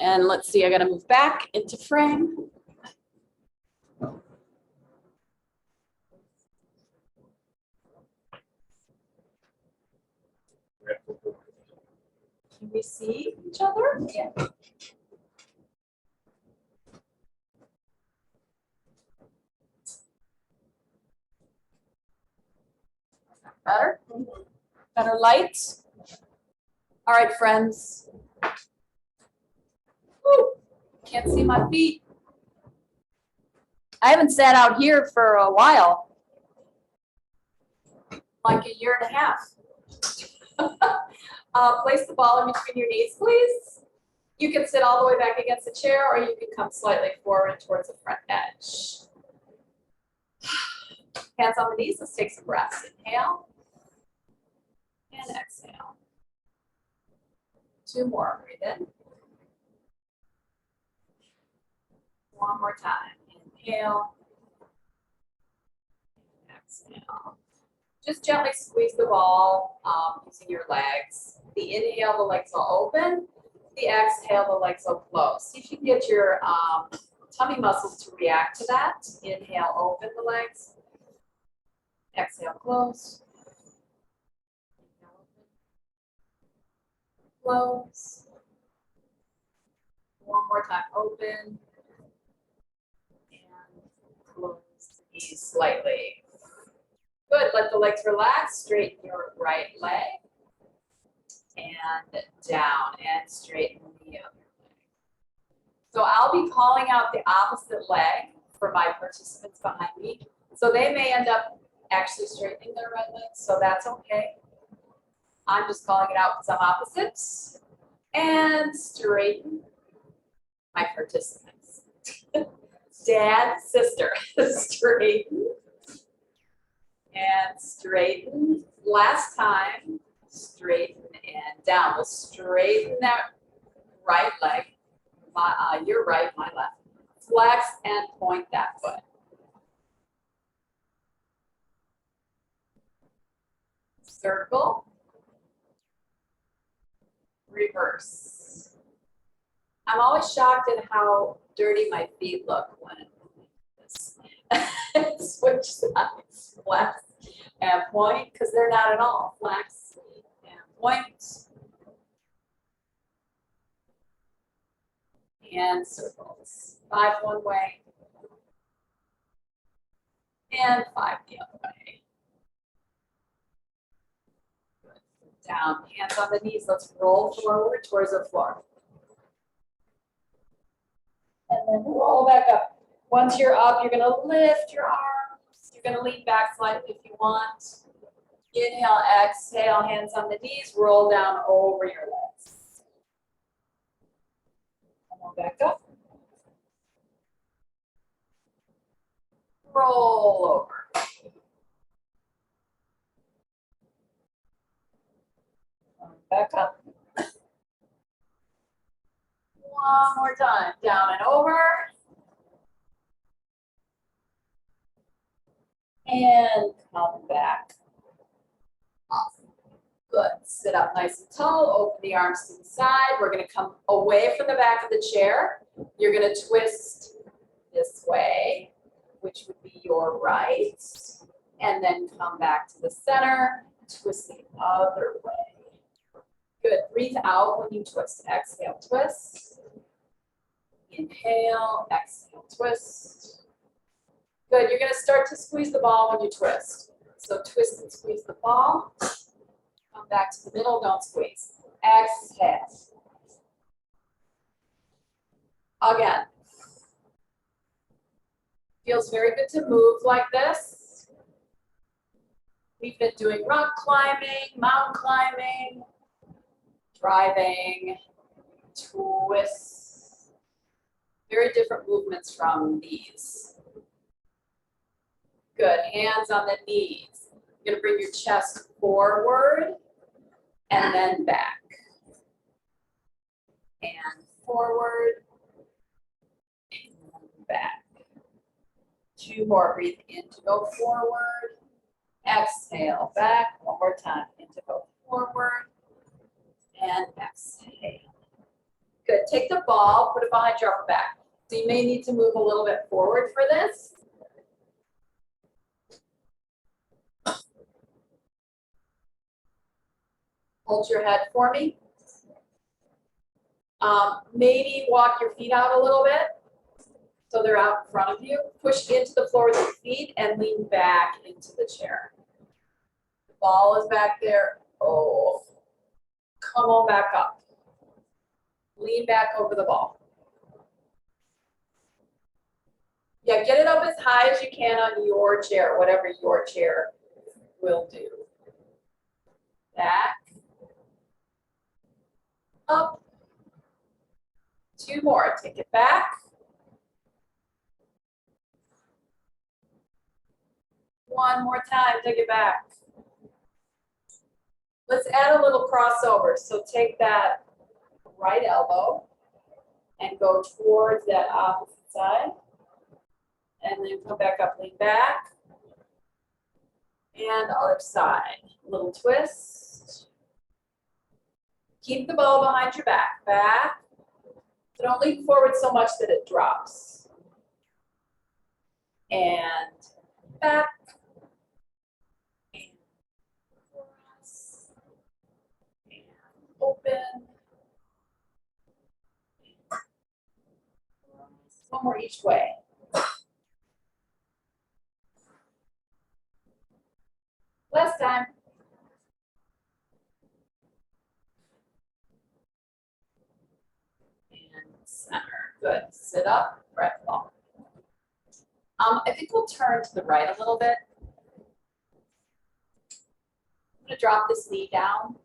And let's see, I gotta move back into frame. Can we see each other? Yeah. Better? Better light? All right, friends. Woo. Can't see my feet. I haven't sat out here for a while. Like a year and a half. Place the ball in between your knees, please. You can sit all the way back against the chair, or you can come slightly forward towards the front edge. Hands on the knees, let's take some breaths. Inhale and exhale. 2 more, breathe in. 1 more time. Inhale. Exhale. Just gently squeeze the ball using your legs. The inhale, the legs will open. The exhale, the legs will close. See if you can get your tummy muscles to react to that. Inhale, open the legs. Exhale, close. Close. 1 more time, open. And close the knees slightly. Good, let the legs relax. Straighten your right leg. And down, and straighten the other leg. So I'll be calling out the opposite leg for my participants behind me. So they may end up actually straightening their right leg, so that's okay. I'm just calling it out because I'm opposite. And straighten my participants. Dad, sister, straighten. And straighten. Last time, straighten and down. We'll straighten that right leg. Your right, my left. Flex and point that foot. Circle. Reverse. I'm always shocked at how dirty my feet look when this switch sides, flex and point, because they're not at all. Flex and point. And circles. 5 one way. And 5 the other way. Good. Down, hands on the knees. Let's roll forward towards the floor. And then roll back up. Once you're up, you're going to lift your arms. You're going to lean back slightly if you want. Inhale, exhale, hands on the knees. Roll down over your legs. Come on back up. Roll over. Back up. One more time. Down and over. And come back. Awesome. Good. Sit up nice and tall. Open the arms to the side. We're going to come away from the back of the chair. You're going to twist this way, which would be your right. And then come back to the center. Twist the other way. Good. Breathe out when you twist. Exhale, twist. Inhale, exhale, twist. Good. You're going to start to squeeze the ball when you twist. So twist and squeeze the ball. Come back to the middle, don't squeeze. Exhale. Again. Feels very good to move like this. We've been doing rock climbing, mountain climbing, driving, twists. Very different movements from these. Good, hands on the knees. You're gonna bring your chest forward and then back. And forward and back. 2 more, breathe in to go forward. Exhale, back, 1 more time, in to go forward. And exhale. Good, take the ball, put it behind your upper back. So you may need to move a little bit forward for this. Hold your head for me. Maybe walk your feet out a little bit so they're out in front of you. Push into the floor with your feet and lean back into the chair. The ball is back there. Oh, come on back up. Lean back over the ball. Yeah, get it up as high as you can on your chair, whatever your chair will do. Back. Up. 2 more. Take it back. 1 more time. Take it back. Let's add a little crossover. So take that right elbow and go towards that opposite side. And then come back up, lean back. And other side. Little twist. Keep the ball behind your back. Back. So don't lean forward so much that it drops. And back. And cross. And open. One more each way. Last time. And center. Good. Sit up, breath long. I think we'll turn to the right a little bit. I'm going to drop this knee down.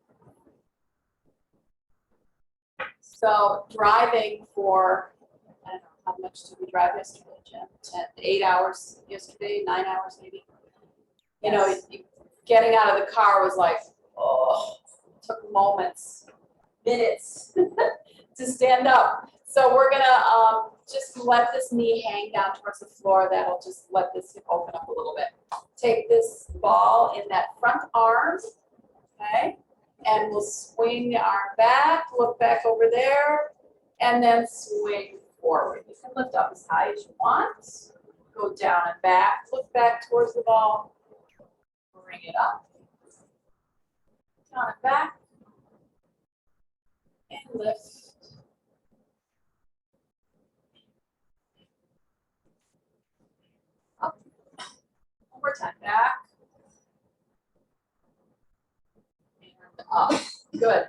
So driving for, I don't know, how much did we drive yesterday, Jim? 8 hours yesterday, 9 hours maybe. You know, getting out of the car was like, oh, it took moments, minutes to stand up. So we're gonna just let this knee hang down towards the floor. That'll just let this hip open up a little bit. Take this ball in that front arm, okay? And we'll swing the arm back, look back over there, and then swing forward. You can lift up as high as you want. Go down and back, look back towards the ball, bring it up, down and back, and lift. Up. One more time, back. And up. Good.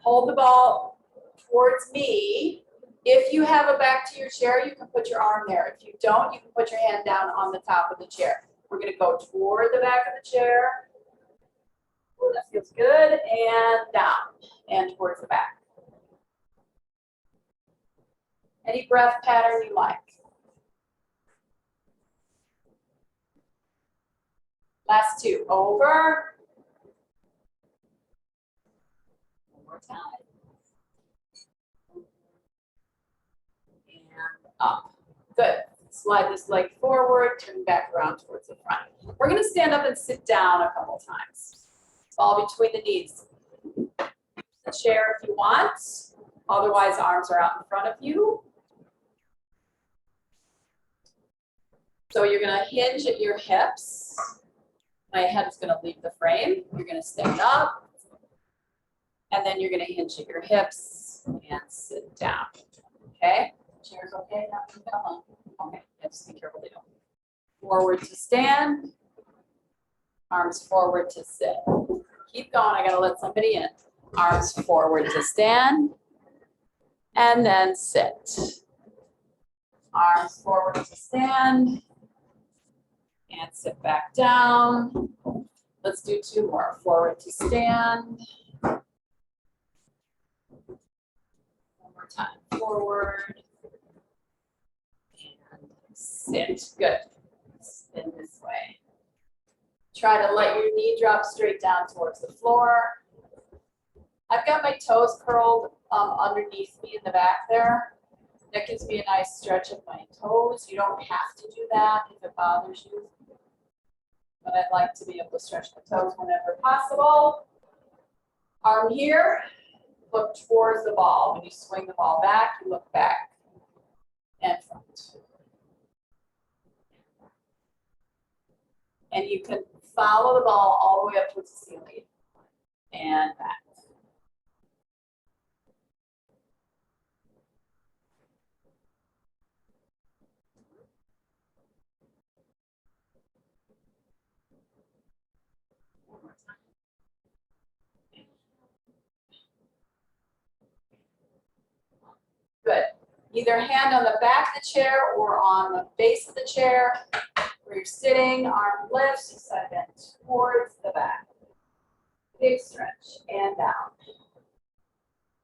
Hold the ball towards me. If you have a back to your chair, you can put your arm there. If you don't, you can put your hand down on the top of the chair. We're going to go toward the back of the chair. Ooh, that feels good. And down and towards the back. Any breath pattern you like. Last 2. Over. One more time. And up. Good. Slide this leg forward, turn back around towards the front. We're going to stand up and sit down a couple times. Ball between the knees. The chair if you want. Otherwise, arms are out in front of you. So you're going to hinge at your hips. My head is going to leave the frame. You're going to stand up. And then you're going to hinge at your hips and sit down. Okay? Chair's okay? Nothing going on. Okay, just be careful they don't. Forward to stand. Arms forward to sit. Keep going. I got to let somebody in. Arms forward to stand. And then sit. Arms forward to stand. And sit back down. Let's do 2 more. Forward to stand. One more time. Forward. And sit. Good. Spin this way. Try to let your knee drop straight down towards the floor. I've got my toes curled underneath me in the back there. That gives me a nice stretch of my toes. You don't have to do that if it bothers you. But I'd like to be able to stretch the toes whenever possible. Arm here. look towards the ball. When you swing the ball back, you look back and front. And you can follow the ball all the way up towards the ceiling and back. Good. Either hand on the back of the chair or on the base of the chair where you're sitting, arm lifts, side bend towards the back. Big stretch and down.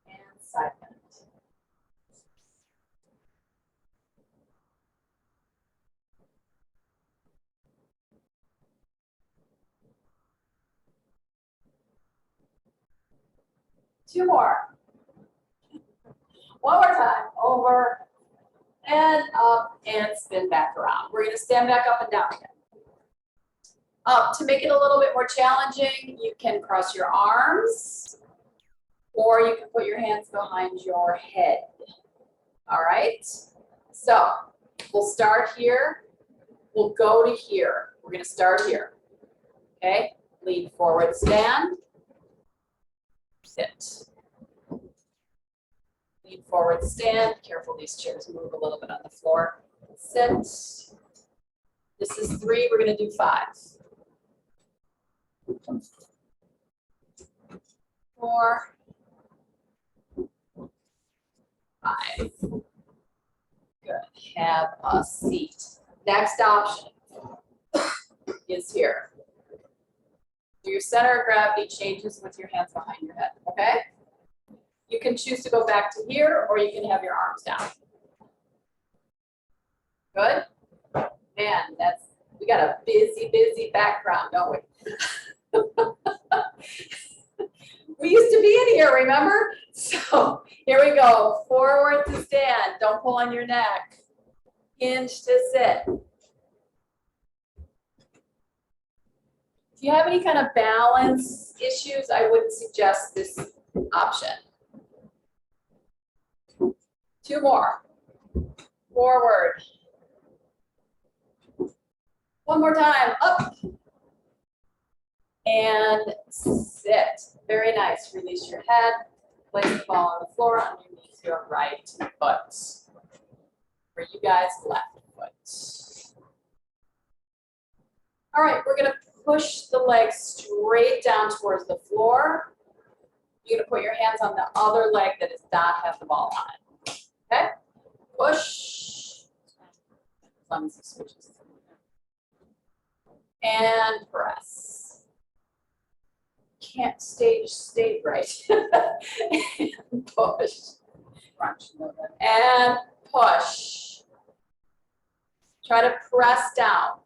And side bend. Two more. One more time. Over and up and spin back around. We're going to stand back up and down again. To make it a little bit more challenging, you can cross your arms or you can put your hands behind your head. All right? So we'll start here. We'll go to here. We're going to start here. Okay? Lean forward, stand. Sit. Lean forward, stand. Careful, these chairs move a little bit on the floor. Sit. This is 3. We're going to do 5. 4. 5. Good. Have a seat. Next option is here. So your center of gravity changes with your hands behind your head, okay? You can choose to go back to here or you can have your arms down. Good? Man, we got a busy background, don't we? We used to be in here, remember? So here we go. Forward to stand. Don't pull on your neck. Hinge to sit. If you have any kind of balance issues, I would suggest this option. 2 more. Forward. 1 more time. Up. And sit. Very nice. Release your head. Place the ball on the floor underneath your right foot. For you guys, left foot. All right, we're going to push the legs straight down towards the floor. You're going to put your hands on the other leg that does not have the ball on it. Okay? Push. Clumsy switches. And press. Can't stay right. And push. Crunch a little bit. And push. Try to press down.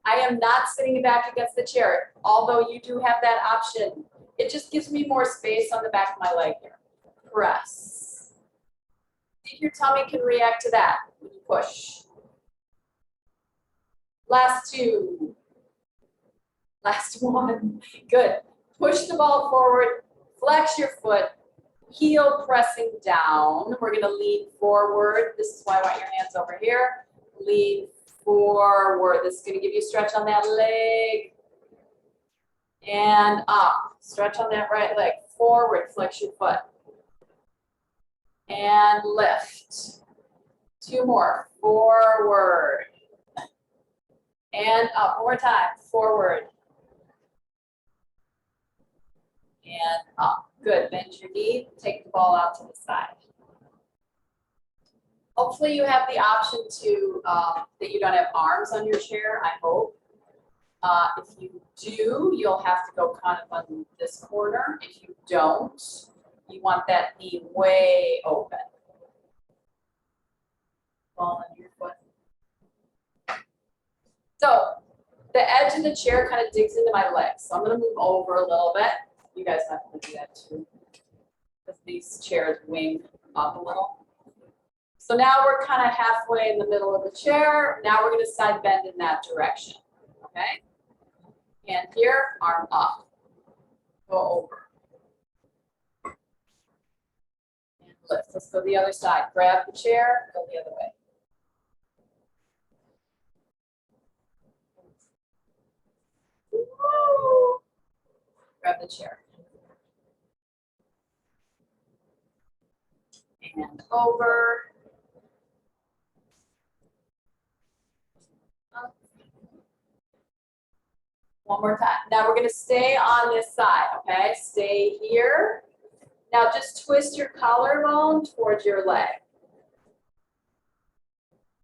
I am not sitting back against the chair, although you do have that option. It just gives me more space on the back of my leg here. Press. See if your tummy can react to that when you push. Last 2. Last 1. Good. Push the ball forward, flex your foot, heel pressing down. We're going to lean forward. This is why I want your hands over here. Lean forward. This is going to give you a stretch on that leg. And up. Stretch on that right leg. Forward, flex your foot. And lift. 2 more. Forward. And up. 1 more time. Forward. And up. Good. Bend your knee. Take the ball out to the side. Hopefully you have the option to, that you don't have arms on your chair, I hope. If you do, you'll have to go kind of on this corner. If you don't, you want that knee way open. Ball on your foot. So the edge of the chair kind of digs into my legs. So I'm going to move over a little bit. You guys have to do that too. Because these chairs wing up a little. So now we're kind of halfway in the middle of the chair. Now we're going to side bend in that direction. Okay? And here, arm up. Go over. lift. Let's go the other side. Grab the chair, go the other way. Woo. Grab the chair. And over. Up. One more time. Now we're going to stay on this side, okay? Stay here. Now just twist your collarbone towards your leg.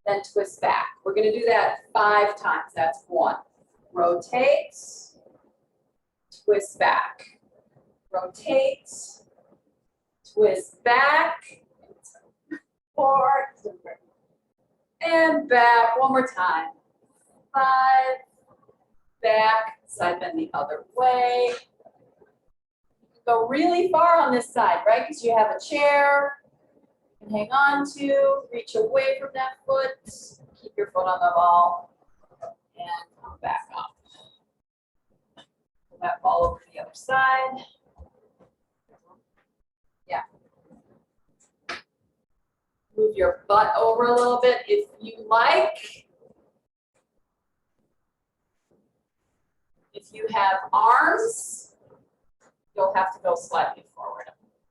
Then twist back. We're going to do that 5 times. That's 1. Rotate. Twist back. Rotate. Twist back. 4. And back. One more time. 5. Back. Side bend the other way. Go really far on this side, right? Because you have a chair. You can hang on to, reach away from that foot. Keep your foot on the ball. And come back up. Pull that ball over to the other side. Yeah. Move your butt over a little bit if you like. If you have arms, you'll have to go slightly forward.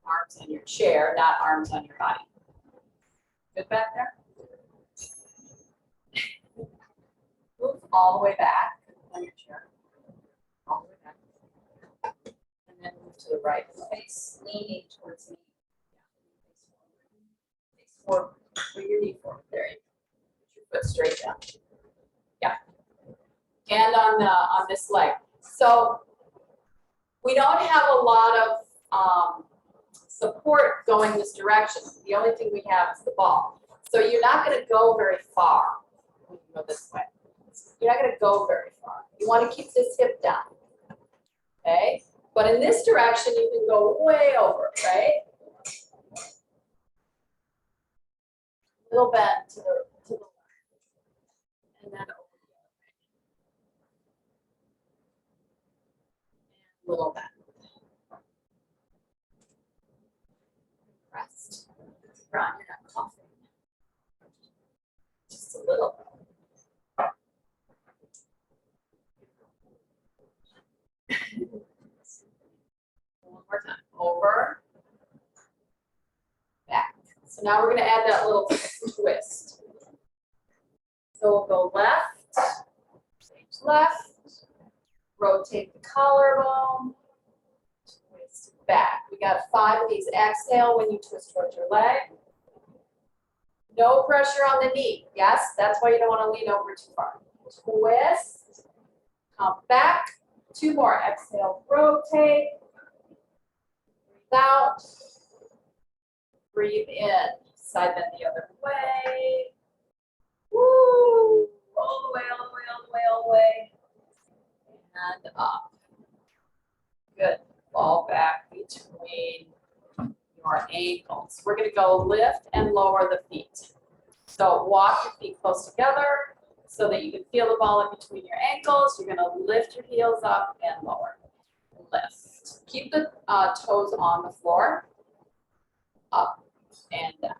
Arms in your chair, not arms on your body. Good back there? Move all the way back on your chair. All the way back. And then move to the right. Face leaning towards me. Face forward. Bring your knee forward. There you go. Put your foot straight down. Yeah. And on this leg. So we don't have a lot of support going this direction. The only thing we have is the ball. So you're not going to go very far when you go this way. You're not going to go very far. You want to keep this hip down. Okay? But in this direction, you can go way over, right? Little bend to the left. And then over. Little bend. Rest. Ron, you're not coughing. Just a little. One more time. Over. Back. So now we're going to add that little twist. So we'll go left. Left. Rotate the collarbone, twist back. We got 5 of these. Exhale when you twist towards your leg. No pressure on the knee. Yes, that's why you don't want to lean over too far. Twist, come back. 2 more. Exhale, rotate. Breathe out. Breathe in. Side bend the other way. Woo! All the way, all the way, all the way, all the way. And up. Good. Fall back between your ankles. We're going to go lift and lower the feet. So walk your feet close together so that you can feel the ball in between your ankles. You're going to lift your heels up and lower. Lift. Keep the toes on the floor. Up and down.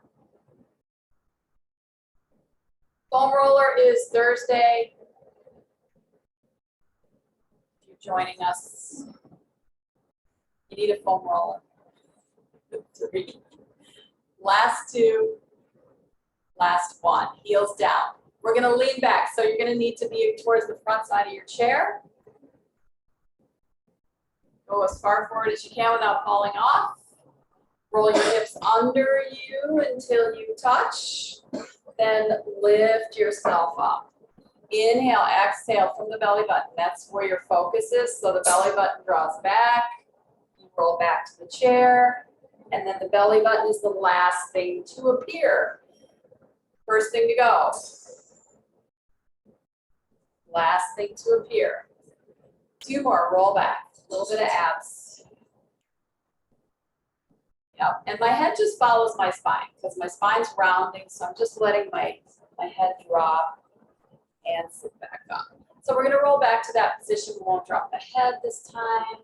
Foam roller is Thursday. Joining us. You need a foam roller. 3. Last 2. Last 1. Heels down. We're going to lean back. So you're going to need to be towards the front side of your chair. Go as far forward as you can without falling off. Roll your hips under you until you touch. Then lift yourself up. Inhale, exhale from the belly button. That's where your focus is. So the belly button draws back. You roll back to the chair. And then the belly button is the last thing to appear. First thing to go. Last thing to appear. 2 more. Roll back. A little bit of abs. Yep. And my head just follows my spine because my spine's rounding. So I'm just letting my head drop. And sit back up. So we're going to roll back to that position. We won't drop the head this time.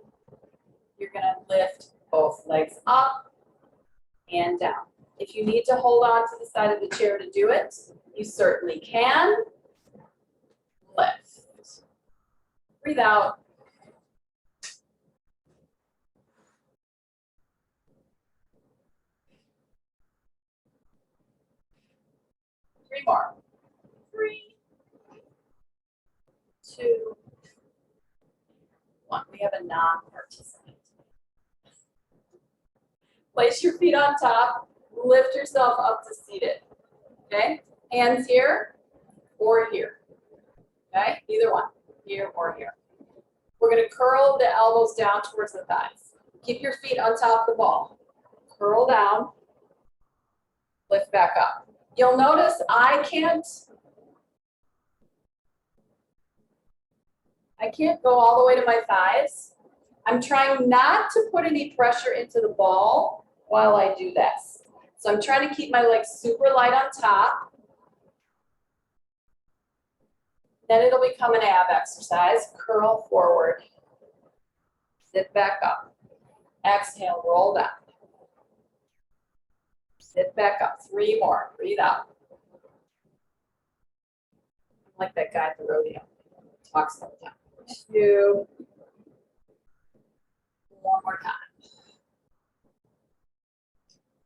You're going to lift both legs up and down. If you need to hold on to the side of the chair to do it, you certainly can. Lift. Breathe out. Three more. 3, 2, 1. We have a non-participant. Place your feet on top. Lift yourself up to seated. Okay? Hands here or here. Okay? Either one. Here or here. We're going to curl the elbows down towards the thighs. Keep your feet on top of the ball. Curl down. Lift back up. You'll notice I can't go all the way to my thighs. I'm trying not to put any pressure into the ball while I do this. So I'm trying to keep my legs super light on top. Then it'll become an ab exercise. Curl forward. Sit back up. Exhale, roll down. Sit back up. 3 more. Breathe out. I'm like that guy at the rodeo. Talks all the time. 2. 1 more time.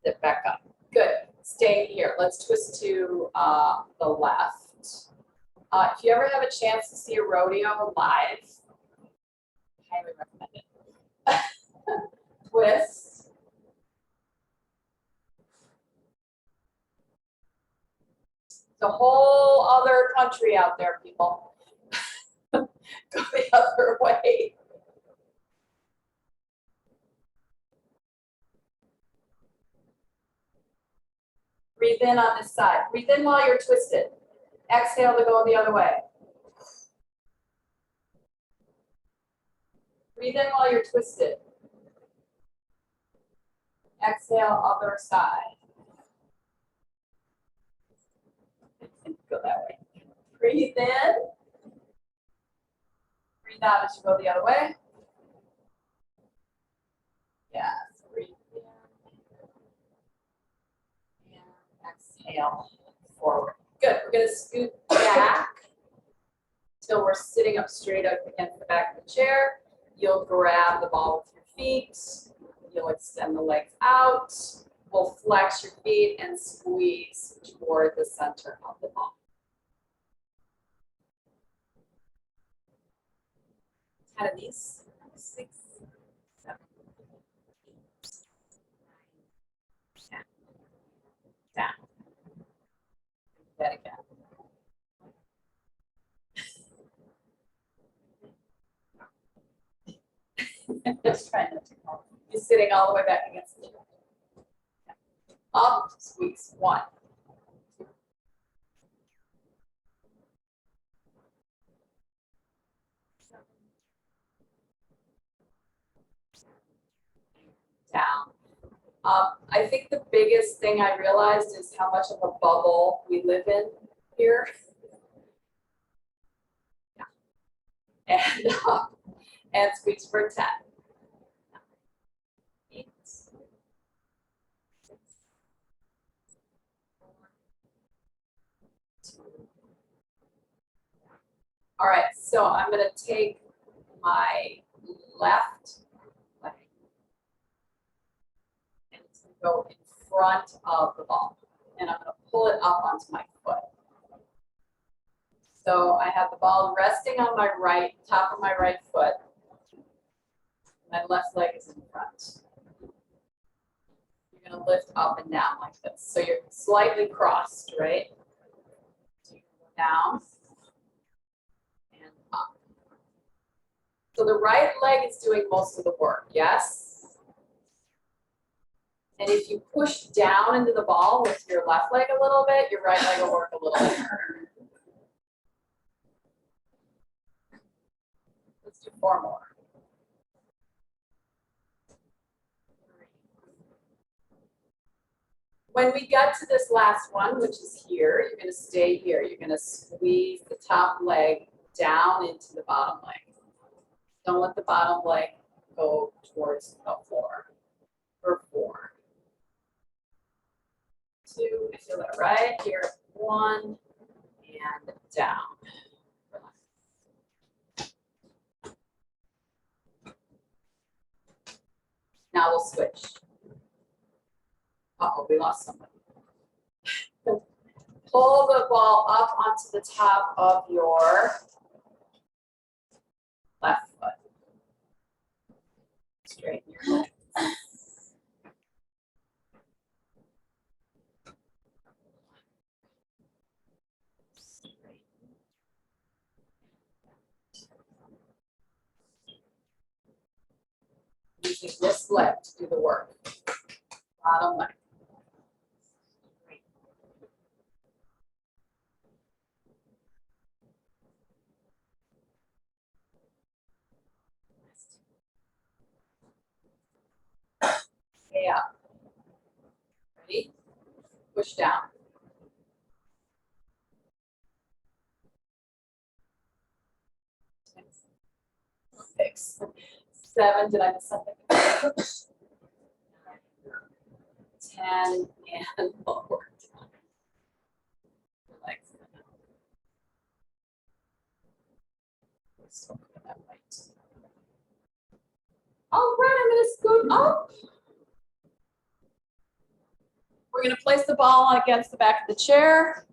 Sit back up. Good. Stay here. Let's twist to the left. If you ever have a chance to see a rodeo live, highly recommend it. Twist. It's a whole other country out there, people. Go the other way. Breathe in on this side. Breathe in while you're twisted. Exhale to go the other way. Breathe in while you're twisted. Exhale, other side. Go that way. Breathe in. Breathe out as you go the other way. Yes, breathe in. And exhale, forward. Good, we're gonna scoot back till we're sitting up straight up against the back of the chair. You'll grab the ball with your feet. You'll extend the legs out. We'll flex your feet and squeeze toward the center of the ball. 10 of these. 6, 7, 8, 9, 10. Down. That again. Just trying not to fall. You're sitting all the way back against the chair. Up, squeeze. 1. 2. Down. I think the biggest thing I realized is how much of a bubble we live in here. Yeah. And squeeze for 10. 8, 6, 4, 2. All right, so I'm going to take my left leg and it's going to go in front of the ball. And I'm going to pull it up onto my foot. So I have the ball resting on my right, top of my right foot. My left leg is in front. You're going to lift up and down like this. So you're slightly crossed, right? So you go down and up. So the right leg is doing most of the work, yes? And if you push down into the ball with your left leg a little bit, your right leg will work a little bit harder. Let's do 4 more. 3. When we get to this last one, which is here, you're going to stay here. You're going to squeeze the top leg down into the bottom leg. Don't let the bottom leg go towards the floor. For 4. Feel it right here. 1 and down. Now we'll switch. Uh-oh, we lost somebody. Pull the ball up onto the top of your left foot. Straighten your legs. Using this leg to do the work. Bottom leg. Stay up. Ready? Push down. 6, 7, did I miss something? 10 and lower. Legs. Still put that weight. All right, I'm going to scoot up. We're going to place the ball against the back of the chair.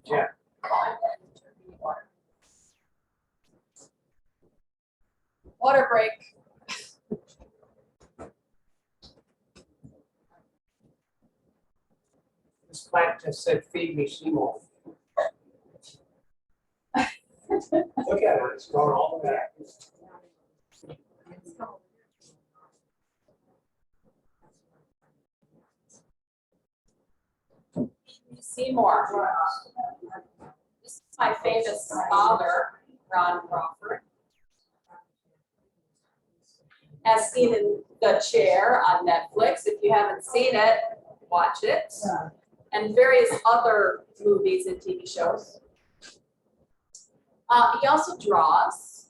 Yeah. Water break. This plant just said, feed me Seymour. Look at it, it's going all the way back. Seymour. This is my famous father, Ron Crawford. As seen in The Chair on Netflix. If you haven't seen it, watch it. And various other movies and TV shows. He also draws.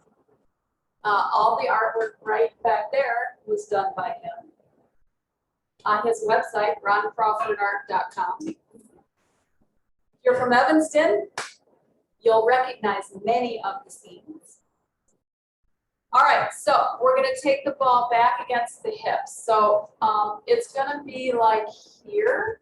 All the artwork right back there was done by him. On his website, roncrawfordart.com. If you're from Evanston, you'll recognize many of the scenes. All right, so we're going to take the ball back against the hips. So it's going to be like here.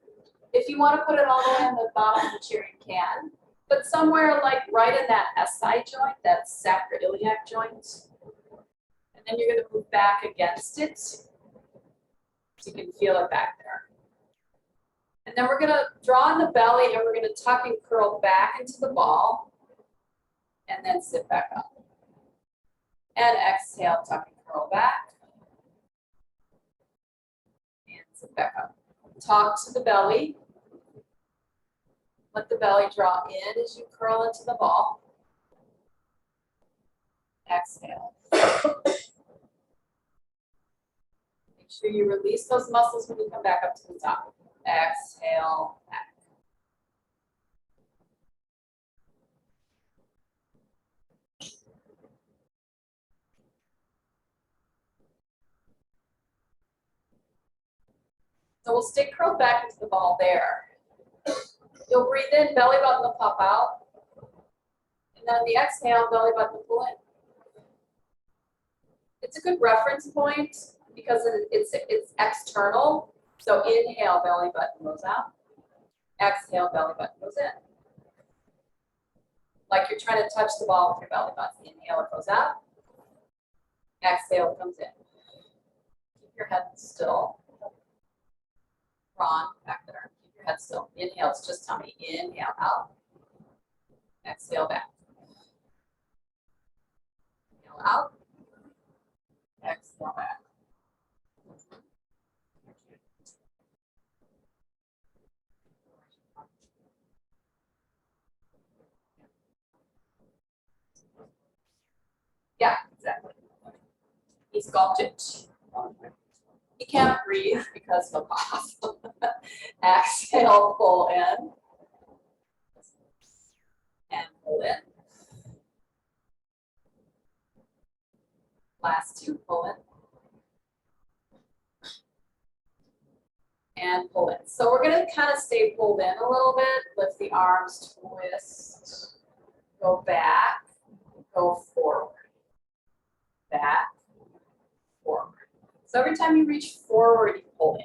If you want to put it all the way on the bottom of the chair, you can. But somewhere like right in that SI joint, that sacroiliac joint. And then you're going to move back against it. So you can feel it back there. And then we're going to draw in the belly and we're going to tuck and curl back into the ball. And then sit back up. And exhale, tuck and curl back. And sit back up. Talk to the belly. Let the belly draw in as you curl into the ball. Exhale. Make sure you release those muscles when you come back up to the top. Exhale, back. So we'll stay curled back into the ball there. You'll breathe in, belly button will pop out. And then the exhale, belly button will pull in. It's a good reference point because it's external. So inhale, belly button goes out. Exhale, belly button goes in. Like you're trying to touch the ball with your belly button. Inhale, it goes out. Exhale, it comes in. Keep your head still. Ron, back there. Keep your head still. Inhale, it's just tummy. Inhale, out. Exhale, back. Inhale, out. Exhale, back. Yeah, exactly. He sculpted. He can't breathe because of a cough. Exhale, pull in. And pull in. Last two, pull in. And pull in. So we're gonna kind of stay pulled in a little bit, lift the arms, twist, go back, go forward, back, forward. So every time you reach forward, you pull in.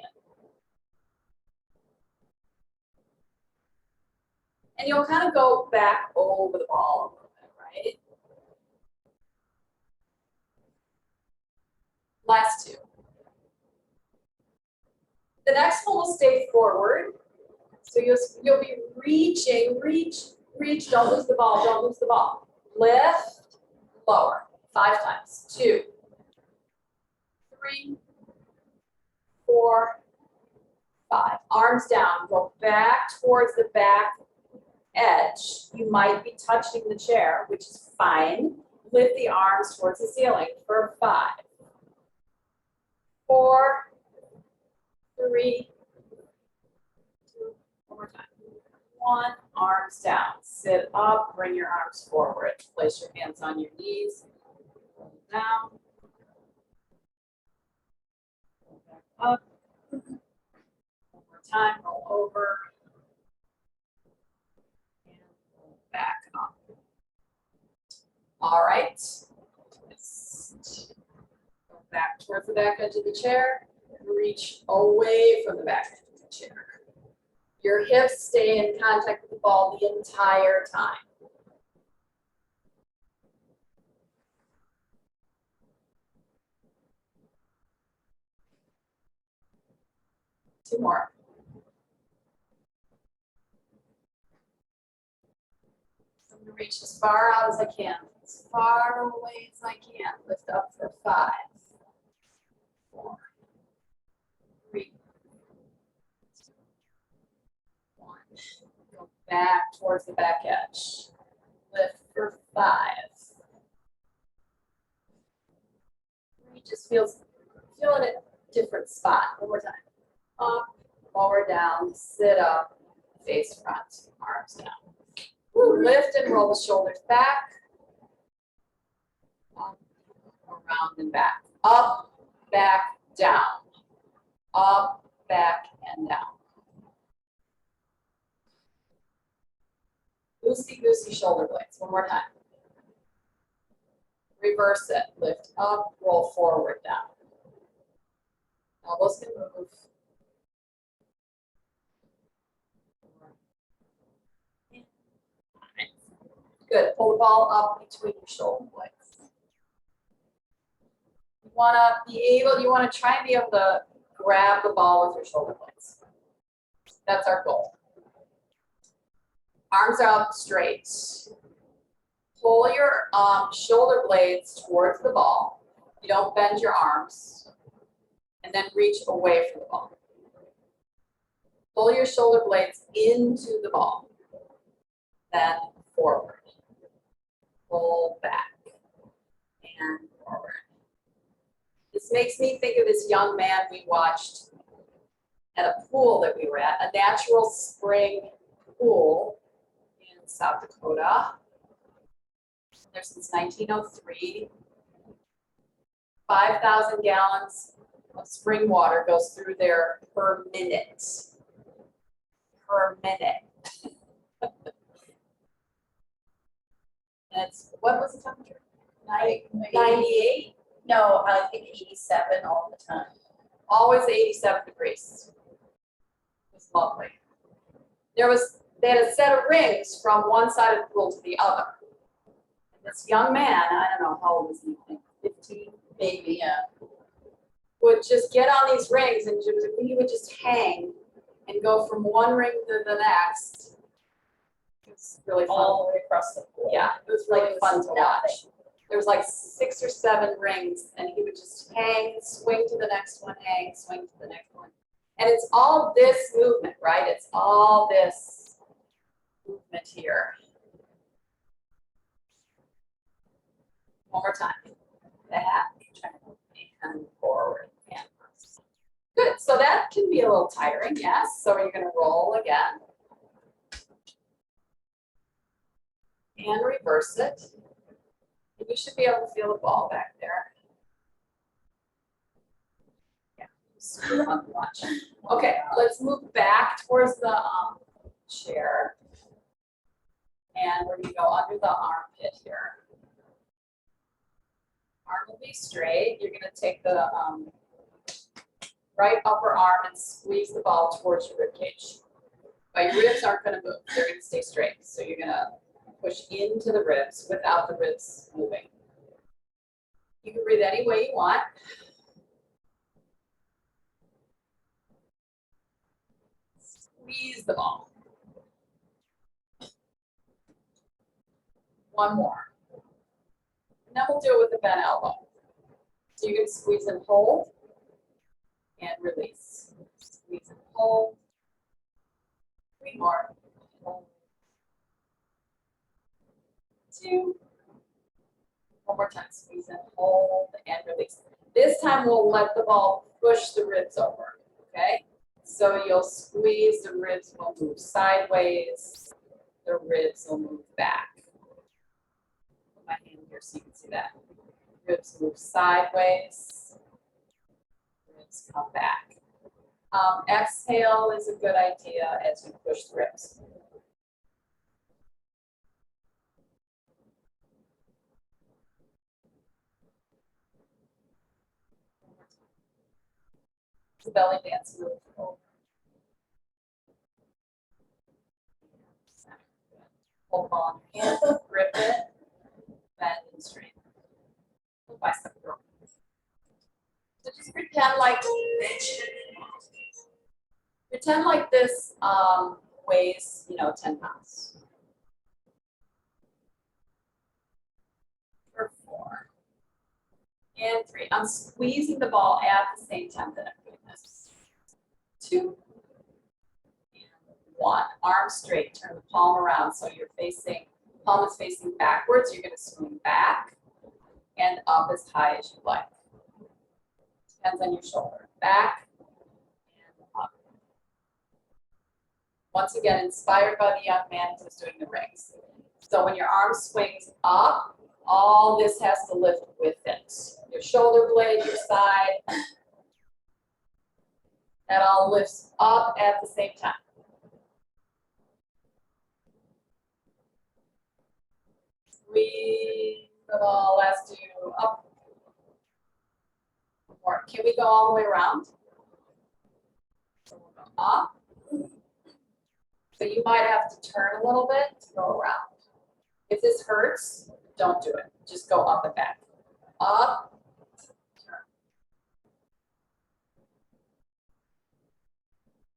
And you'll kind of go back over the ball a little bit, right? Last two. The next one will stay forward. So you'll be reaching, reach, don't lose the ball, don't lose the ball. Lift, lower, 5 times. 2, 3, 4, 5. Arms down, go back towards the back edge. You might be touching the chair, which is fine. Lift the arms towards the ceiling for 5, 4, 3, 2, one more time. 1, arms down. Sit up, bring your arms forward. Place your hands on your knees. Roll down. Roll back up. One more time, roll over. And roll back up. All right. Twist. Go back towards the back edge of the chair. Reach away from the back edge of the chair. Your hips stay in contact with the ball the entire time. Two more. I'm going to reach as far out as I can, as far away as I can. Lift up for 5, 4, 3, 2, 1. Go back towards the back edge. Lift for 5. Just feeling a different spot. One more time. Up, lower down, sit up, face front, arms down. Woo. Lift and roll the shoulders back. Up, around and back. Up, back, down. Up, back, and down. Loosey-goosey shoulder blades. One more time. Reverse it. Lift up, roll forward, down. Elbows can move. Good. Pull the ball up between your shoulder blades. You want to try and be able to grab the ball with your shoulder blades. That's our goal. Arms are up straight. Pull your shoulder blades towards the ball. You don't bend your arms. And then reach away from the ball. Pull your shoulder blades into the ball. Then forward. Pull back and forward. This makes me think of this young man we watched at a pool that we were at, a natural spring pool in South Dakota. There since 1903. 5,000 gallons of spring water goes through there per minute. Per minute. And it's, what was the temperature? 98? No, I think 87 all the time. Always 87 degrees. It was lovely. They had a set of rings from one side of the pool to the other. And this young man, I don't know, how old was he? 15? Maybe, yeah. Would just get on these rings and he would just hang and go from one ring to the next. It's really fun. All the way across the pool. Yeah, it was really fun to watch. There was like 6 or 7 rings and he would just hang, swing to the next one, hang, swing to the next one. And it's all this movement, right? It's all this movement here. One more time. Back and forward and reverse. Good, so that can be a little tiring, yes. So you're gonna roll again. And reverse it. And you should be able to feel the ball back there. screw up much. Okay, let's move back towards the chair. And we're gonna go under the armpit here. Arm will be straight. You're gonna take the right upper arm and squeeze the ball towards your rib cage. But your ribs aren't gonna move, they're gonna stay straight. So you're gonna push into the ribs without the ribs moving. You can breathe any way you want. Squeeze the ball. One more. And then we'll do it with the bent elbow. So you're gonna squeeze and hold and release. Squeeze and hold. 3 more. Hold. 2. One more time. Squeeze and hold and release. This time we'll let the ball push the ribs over. Okay? So you'll squeeze, the ribs will move sideways, the ribs will move back. Put my hand here so you can see that. Ribs move sideways, ribs come back. Exhale is a good idea as you push the ribs. The belly dance move over. Hold the ball in your hand, grip it, bend and straighten. Bicep curl. So just pretend like this weighs, 10 pounds. For 4. And 3. I'm squeezing the ball at the same time that I'm doing this. 2. And 1. Arm straight. Turn the palm around so you're palm is facing backwards. You're going to swing back and up as high as you like. Depends on your shoulder. Back and up. Once again, inspired by the young man who's doing the rings. So when your arm swings up, all this has to lift with it. Your shoulder blade, your side, that all lifts up at the same time. Squeeze the ball as you up. Or can we go all the way around? So we'll go up. So you might have to turn a little bit to go around. If this hurts, don't do it. Just go up and back. Up, turn.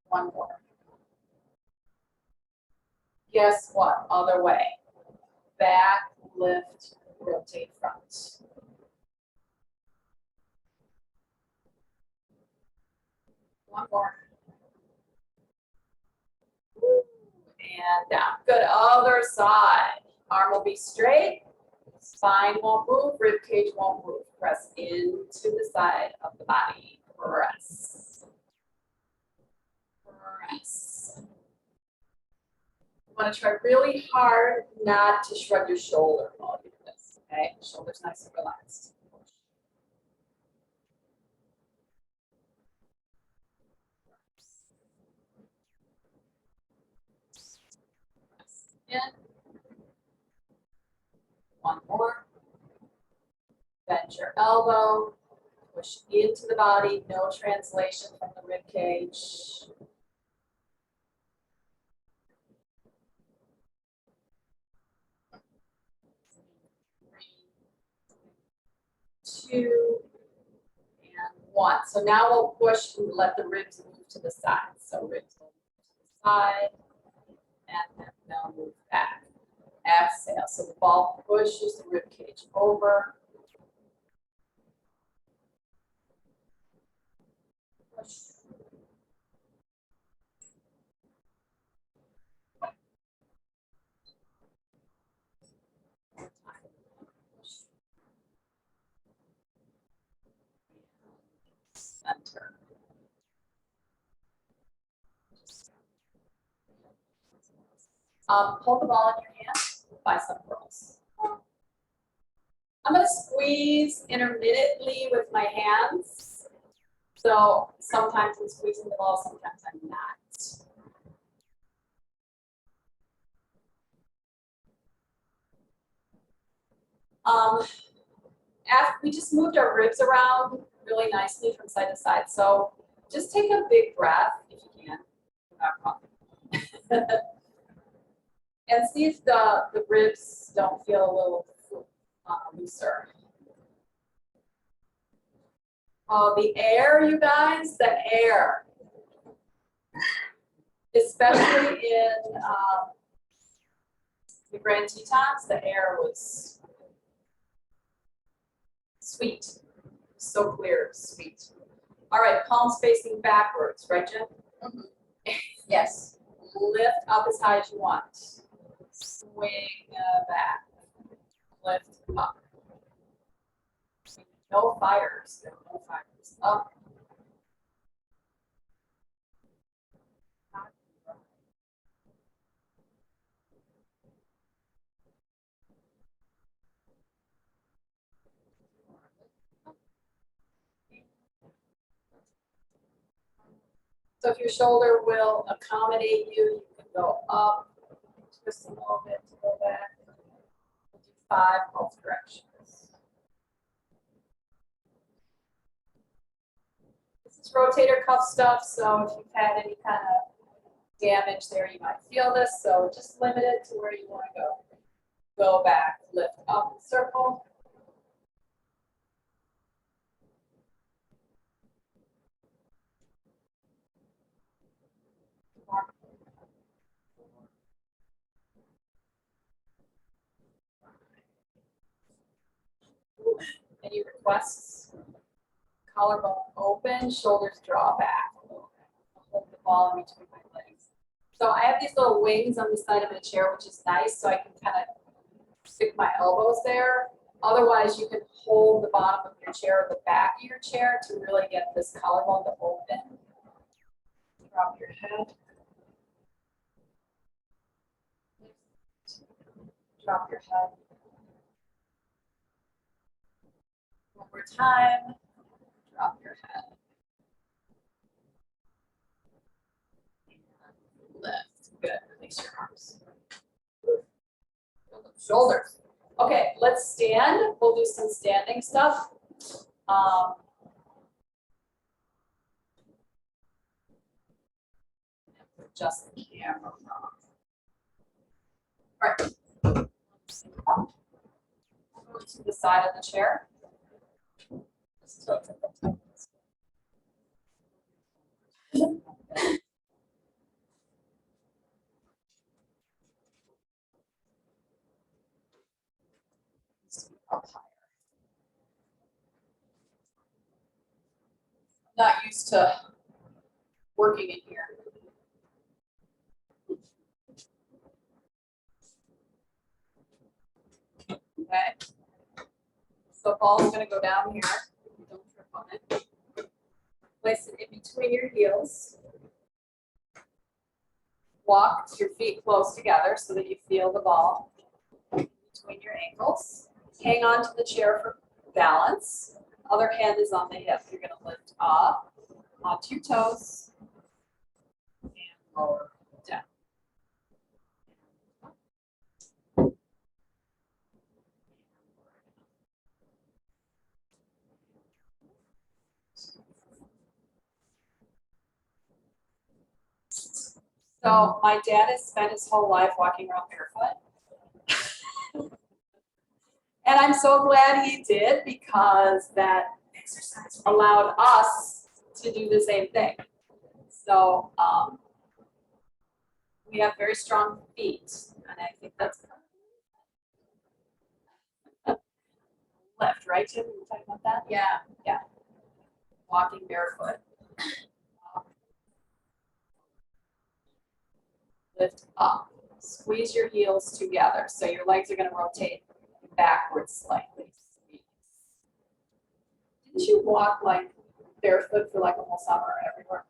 One more. Guess what? Other way. Back, lift, rotate front. One more. And down. Good. Other side. Arm will be straight. Spine won't move. Rib cage won't move. Press into the side of the body. Press. Press. You want to try really hard not to shrug your shoulder while you do this. Okay? Shoulders nice and relaxed. In. One more. Bend your elbow. Push into the body. No translation from the rib cage. 2, and 1. So now we'll push and let the ribs move to the side. So ribs will move to the side, and then they'll move back. Exhale. So the ball pushes the rib cage over. Push. Center. Hold the ball in your hand, bicep curls. I'm going to squeeze intermittently with my hands So sometimes I'm squeezing the ball, sometimes I'm not. After we just moved our ribs around really nicely from side to side. So just take a big breath if you can. Without coughing. And see if the ribs don't feel a little looser. Oh, the air, you guys, the air. Especially in the Grand Tetons, the air was sweet, so clear, sweet. All right, palms facing backwards, right, Jim? Yes. Lift up as high as you want. Swing back. Lift up. No fires. No fires. Up. So if your shoulder will accommodate you, you can go up, twist a little bit to go back. We'll do 5 both directions. This is rotator cuff stuff, so if you've had any kind of damage there, you might feel this. So just limit it to where you want to go. Go back, lift up, circle. Any requests? Collarbone open, shoulders draw back. Hold the ball in between my legs. So I have these little wings on the side of the chair, which is nice, so I can kind of stick my elbows there. Otherwise, you can hold the bottom of your chair or the back of your chair to really get this collarbone to open. Drop your head. Drop your head. One more time. Drop your head. Lift. Good. Release your arms. Shoulders. Okay, let's stand. We'll do some standing stuff. Just the camera off. All right. Go to the side of the chair. Just tilt it up. Up higher. I'm not used to working in here. Okay. So ball's gonna go down here. Don't trip on it. Place it in between your heels. Walk your feet close together so that you feel the ball between your ankles. Hang on to the chair for balance. Other hand is on the hip. You're gonna lift up onto your toes and lower down. So my dad has spent his whole life walking around barefoot. And I'm so glad he did, because that exercise allowed us to do the same thing. So we have very strong feet, and I think that's left, right, Jim? You talking about that? Yeah. Walking barefoot. Lift up. Squeeze your heels together. So your legs are going to rotate backwards slightly. Didn't you walk like barefoot for like almost summer everywhere?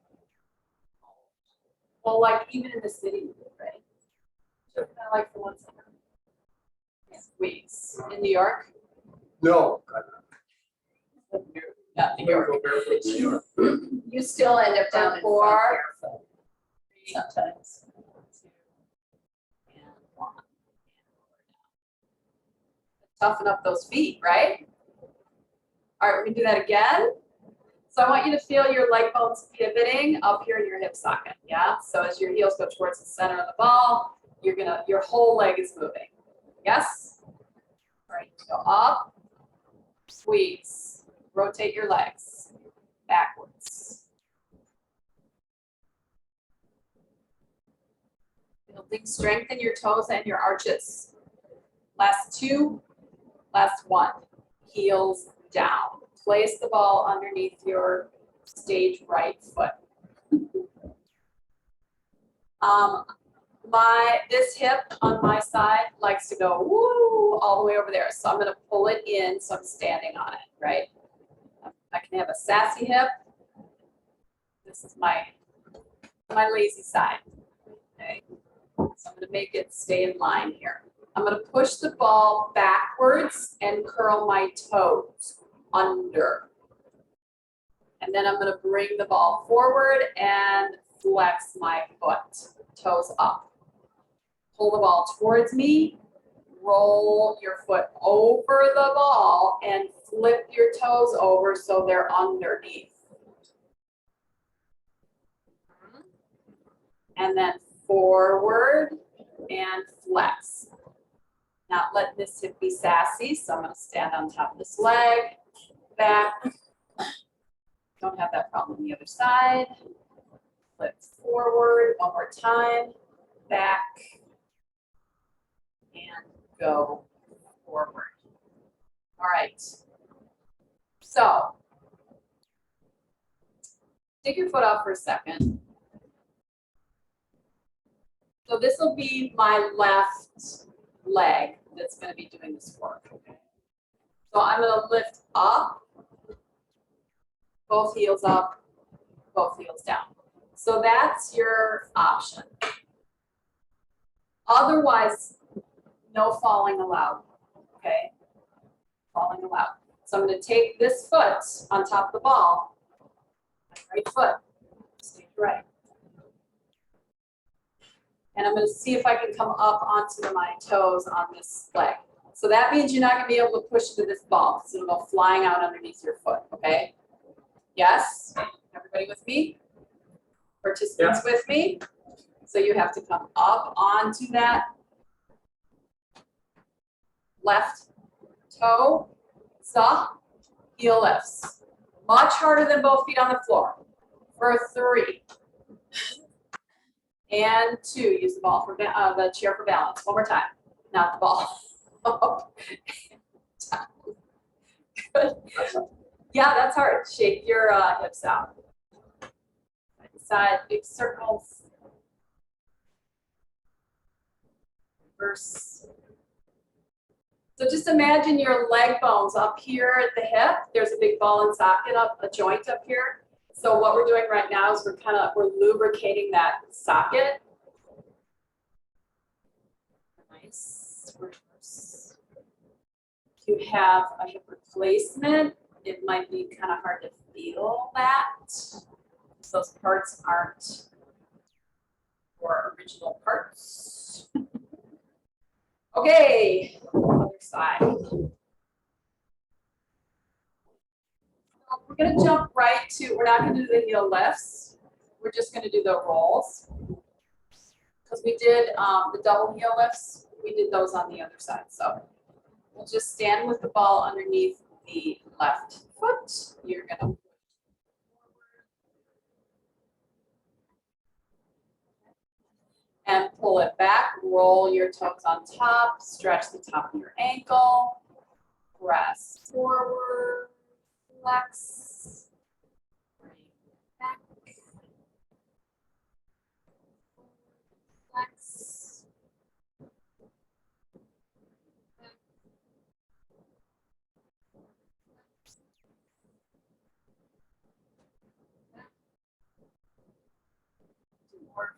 Well, like even in the city, right? So kind of like for one summer. Squeeze. In New York? No. Not New York. Go barefoot in New York. You still end up down in front Four. barefoot 3, sometimes. 2, and 1. Toughen up those feet, right? All right, we're gonna do that again. So I want you to feel your leg bones pivoting up here in your hip socket, yeah? So as your heels go towards the center of the ball, your whole leg is moving. Yes? All right, go up, squeeze, rotate your legs, backwards. Building strength in your toes and your arches. Last 2, last 1. Heels down. Place the ball underneath your stage right foot. This hip on my side likes to go woo all the way over there. So I'm going to pull it in so I'm standing on it, right? I can have a sassy hip. This is my lazy side. Okay. So I'm going to make it stay in line here. I'm going to push the ball backwards and curl my toes under. And then I'm going to bring the ball forward and flex my foot, toes up. Pull the ball towards me, roll your foot over the ball and flip your toes over so they're underneath. And then forward and flex. Not letting this hip be sassy, so I'm going to stand on top of this leg, back. Don't have that problem on the other side. Flip forward, one more time, back, and go forward. All right. So, take your foot off for a second. So this will be my left leg that's going to be doing this work. So I'm going to lift up, both heels up, both heels down. So that's your option. Otherwise, no falling allowed, okay? Falling allowed. So I'm going to take this foot on top of the ball, right foot, stage right. And I'm going to see if I can come up onto my toes on this leg. So that means you're not going to be able to push into this ball because it'll go flying out underneath your foot, okay? Yes? Everybody with me? Participants with me? So you have to come up onto that left toe, stop, heel lifts. Much harder than both feet on the floor. For 3. And 2, use the ball for the chair for balance. One more time, not the ball. Good. Yeah, that's hard. Shake your hips out. Side, big circles. Reverse. So just imagine your leg bones up here at the hip. There's a big ball and socket up, a joint up here. So what we're doing right now is we're lubricating that socket. Nice. Reverse. If you have a hip replacement, it might be kind of hard to feel that. Those parts aren't your original parts. Okay, other side. We're going to jump right to, we're not going to do the heel lifts. We're just going to do the rolls. Because we did the double heel lifts, we did those on the other side. So we'll just stand with the ball underneath the left foot. You're going to and pull it back, roll your toes on top, stretch the top of your ankle, press forward, flex, bring back, flex, more.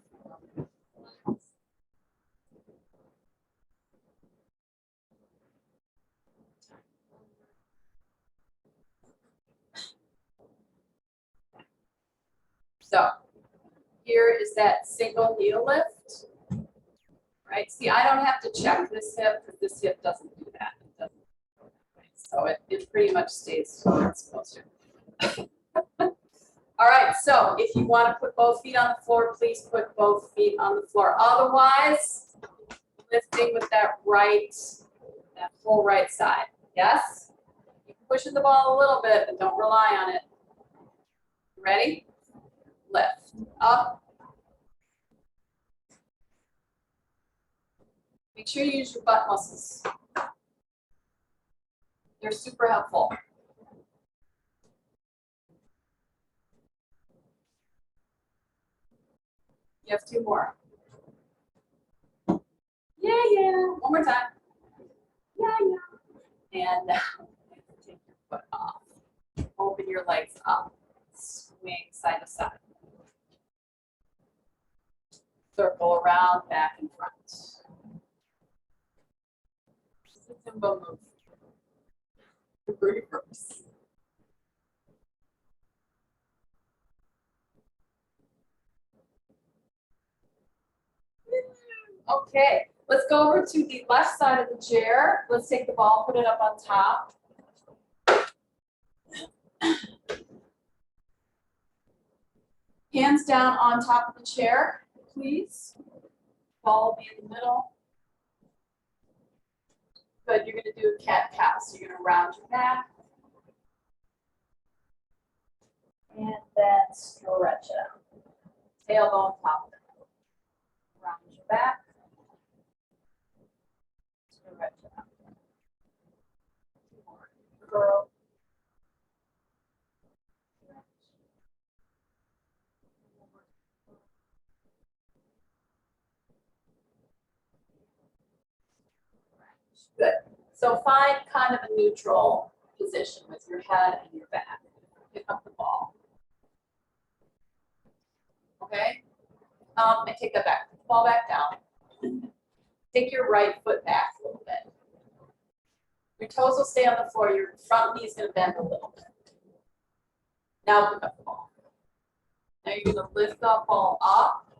So here is that single heel lift. Right, see, I don't have to check this hip because this hip doesn't do that. It doesn't go that way. So it pretty much stays where it's supposed to. All right, so if you want to put both feet on the floor, please put both feet on the floor. Otherwise, lifting with that whole right side. Yes? You're pushing the ball a little bit, but don't rely on it. Ready? Lift. Up. Make sure you use your butt muscles. They're super helpful. You have 2 more. Yeah. One more time. Yeah. And take your foot off. Open your legs up. Swing side to side. Circle around, back and front. It's a Zumba move. Reverse. Okay, let's go over to the left side of the chair. Let's take the ball, put it up on top. Hands down on top of the chair, please. Ball will be in the middle. Good, you're gonna do a cat-cow. So you're gonna round your back. And then stretch it out. Tailbone top of it. Round your back. Stretch it out. 2 more. Curl. Good. So find kind of a neutral position with your head and your back. Pick up the ball. Okay? And take that back. Put the ball back down. Take your right foot back a little bit. Your toes will stay on the floor. Your front knee is going to bend a little bit. Now pick up the ball. Now you're going to lift the ball up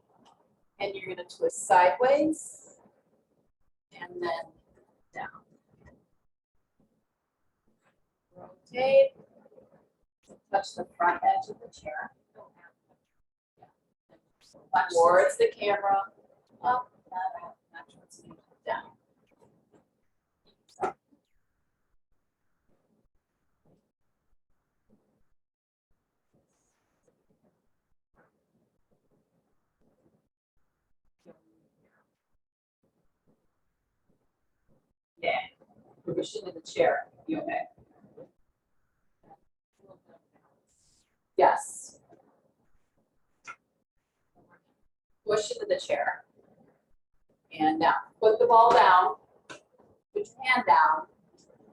and you're going to twist sideways and then down. Rotate. Touch the front edge of the chair. Towards the camera. Up, not towards you. Down. Yeah. Push into the chair. You okay? Yes. Push into the chair. And now, put the ball down. Put your hand down.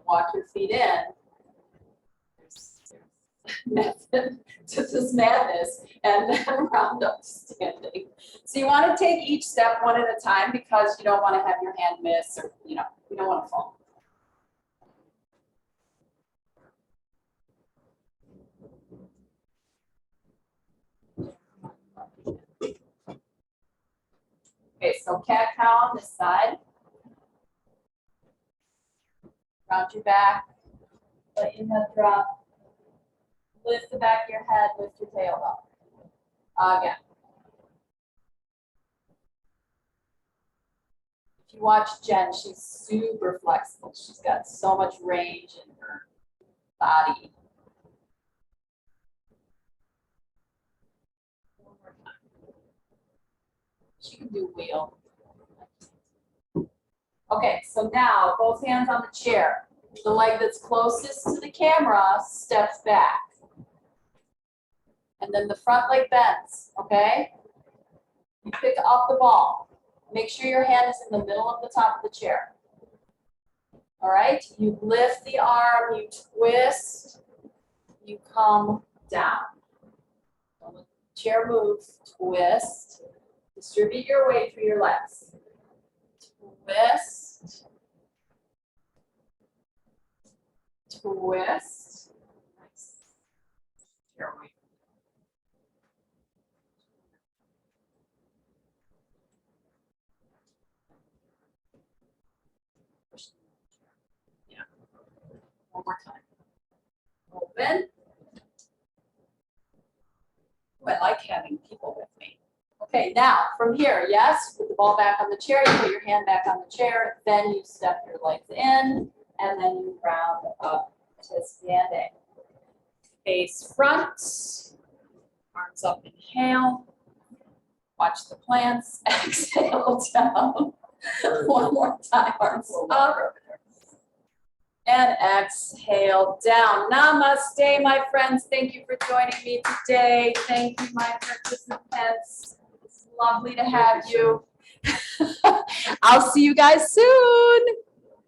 Walk your feet in. There's method to this madness. And then round up to standing. So you want to take each step one at a time because you don't want to have your hand miss or, you don't want to fall. Okay, so cat-cow on this side. Round your back. Let your head drop. Lift the back of your head, lift your tail up. Again. If you watch Jen, she's super flexible. She's got so much range in her body. One more time. She can do wheel. Okay, so now both hands on the chair. The leg that's closest to the camera steps back. And then the front leg bends, okay? You pick up the ball. Make sure your hand is in the middle of the top of the chair. All right, you lift the arm, you twist, you come down. Don't let the chair move, twist. Distribute your weight through your legs. Twist. Twist. Nice. Chair weight. One more time. Open. Ooh, I like having people with me. Okay, now from here, yes, put the ball back on the chair, you put your hand back on the chair, then you step your legs in, and then you round up to standing. Face front, arms up, inhale. Watch the plants, exhale down. One more time, arms up. And exhale down. Namaste, my friends. Thank you for joining me today. Thank you, my participants. It's lovely to have you. I'll see you guys soon.